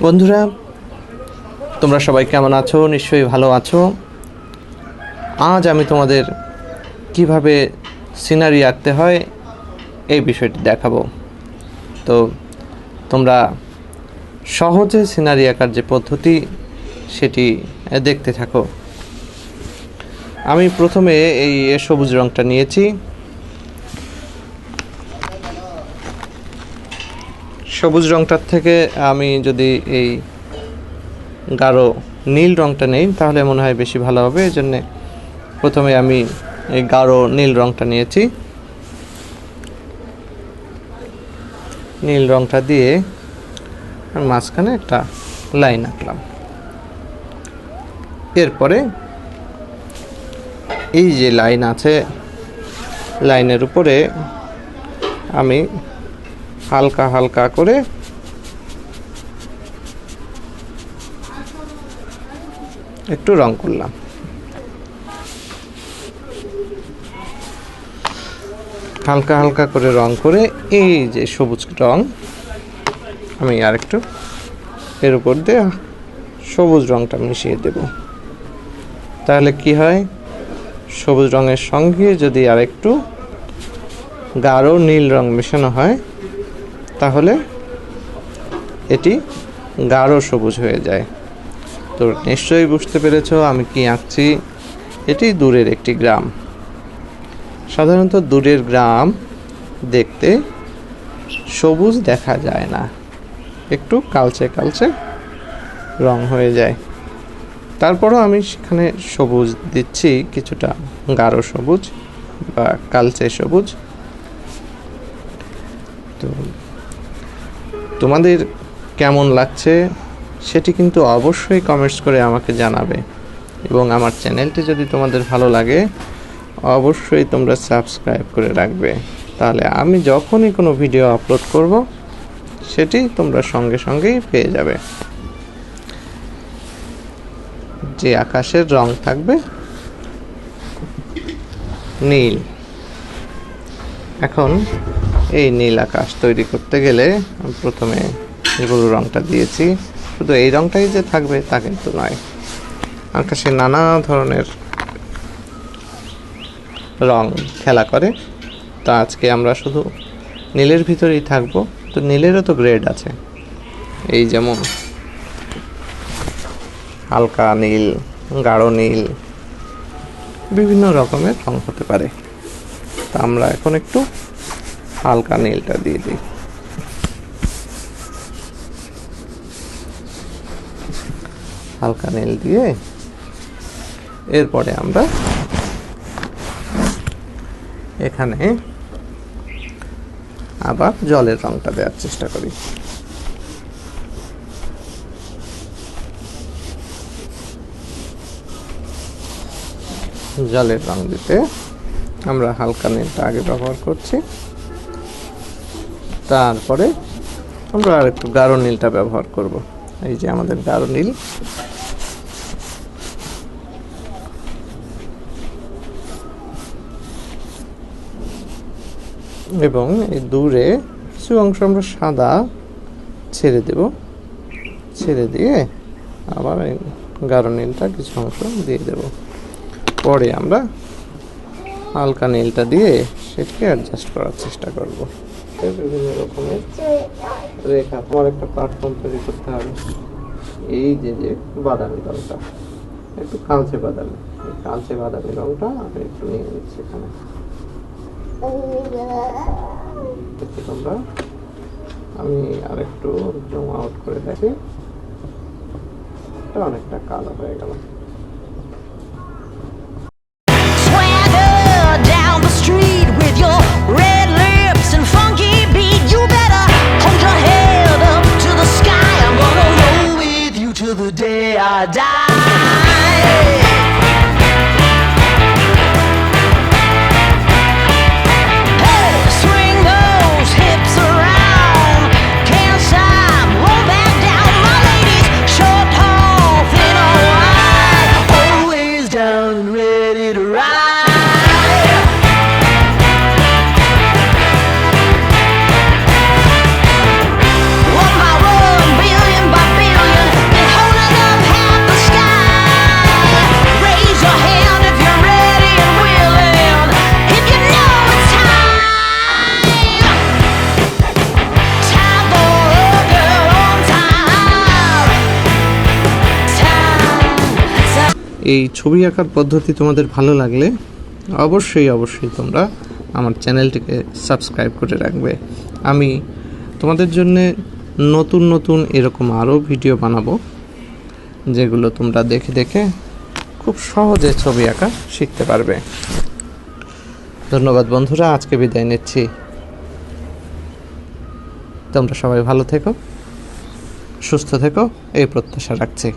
বন্ধুরা, তোমরা সবাই কেমন আছো? নিশ্চয়ই ভালো আছো। আজ আমি তোমাদের কিভাবে সিনারি আঁকতে হয় এই বিষয়টি দেখাবো। তো তোমরা সহজে সিনারি আঁকার যে পদ্ধতি সেটি দেখতে থাকো। আমি প্রথমে এই সবুজ রঙটা নিয়েছি। সবুজ রঙটার থেকে আমি যদি এই গাঢ় নীল রঙটা নেই তাহলে মনে হয় বেশি ভালো হবে। এই জন্যে প্রথমে আমি এই গাঢ় নীল রঙটা নিয়েছি। নীল রঙটা দিয়ে মাঝখানে একটা লাইন আঁকলাম। এরপরে এই যে লাইন আছে, লাইনের উপরে আমি হালকা হালকা করে একটু রং করলাম। হালকা হালকা করে রং করে এই যে সবুজ রং আমি আরেকটু এর উপর দিয়ে সবুজ রংটা মিশিয়ে দেব। তাহলে কি হয়, সবুজ রঙের সঙ্গে যদি আরেকটু গাঢ় নীল রং মেশানো হয় তাহলে এটি গাঢ় সবুজ হয়ে যায়। তো নিশ্চয়ই বুঝতে পেরেছো আমি কি আঁকছি। এটি দূরের একটি গ্রাম। সাধারণত দূরের গ্রাম দেখতে সবুজ দেখা যায় না, একটু কালচে কালচে রং হয়ে যায়। তারপরও আমি সেখানে সবুজ দিচ্ছি, কিছুটা গাঢ় সবুজ বা কালচে সবুজ। তো তোমাদের কেমন লাগছে সেটি কিন্তু অবশ্যই কমেন্টস করে আমাকে জানাবে। এবং আমার চ্যানেলটি যদি তোমাদের ভালো লাগে অবশ্যই তোমরা সাবস্ক্রাইব করে রাখবে। তাহলে আমি যখনই কোনো ভিডিও আপলোড করব সেটি তোমরা সঙ্গে সঙ্গেই পেয়ে যাবে। যে আকাশের রং থাকবে নীল। এখন এই নীল আকাশ তৈরি করতে গেলে আমি প্রথমে ব্লু রংটা দিয়েছি। শুধু এই রংটাই যে থাকবে তা কিন্তু নয়, আকাশে নানা ধরনের রং খেলা করে। তা আজকে আমরা শুধু নীলের ভিতরেই থাকবো। তো নীলেরও তো গ্রেড আছে, এই যেমন হালকা নীল, গাঢ় নীল, বিভিন্ন রকমের রং হতে পারে। তা আমরা এখন একটু হালকা নীলটা দিয়ে দিই। হালকা নীল দিয়ে এরপরে আমরা এখানে আবার জলের রংটা দেওয়ার চেষ্টা করি। জলের রং দিতে আমরা হালকা নীলটা আগে ব্যবহার করছি, তারপরে আমরা আর একটু গাঢ় নীলটা ব্যবহার করব। এই যে আমাদের গাঢ় নীল। এবং এই দূরে কিছু অংশ আমরা সাদা ছেড়ে দেব। ছেড়ে দিয়ে আবার এই গাঢ় নীলটা কিছু অংশ দিয়ে দেব। পরে আমরা হালকা নীলটা দিয়ে সেটাকে অ্যাডজাস্ট করার চেষ্টা করব। বিভিন্ন রকমের রেখা তোমার একটা প্ল্যাটফর্ম তৈরি করতে হবে। এই যে যে বাদামি রংটা, একটু কালচে বাদামি, এই কালচে বাদামি রংটা আমি একটু নিয়ে নিচ্ছি এখানে। তোমরা আমি আরেকটু জুম আউট করে দেখি, এটা অনেকটা কালো হয়ে গেল। One by one, billion by billion. এই ছবি আঁকার পদ্ধতি তোমাদের ভালো লাগলে অবশ্যই তোমরা আমার চ্যানেলটিকে সাবস্ক্রাইব করে রাখবে। আমি তোমাদের জন্যে নতুন এরকম আরও ভিডিও বানাবো, যেগুলো তোমরা দেখে খুব সহজে ছবি আঁকা শিখতে পারবে। ধন্যবাদ বন্ধুরা, আজকে বিদায় নিচ্ছি। তোমরা সবাই ভালো থেকো, সুস্থ থেকো, এই প্রত্যাশা রাখছি।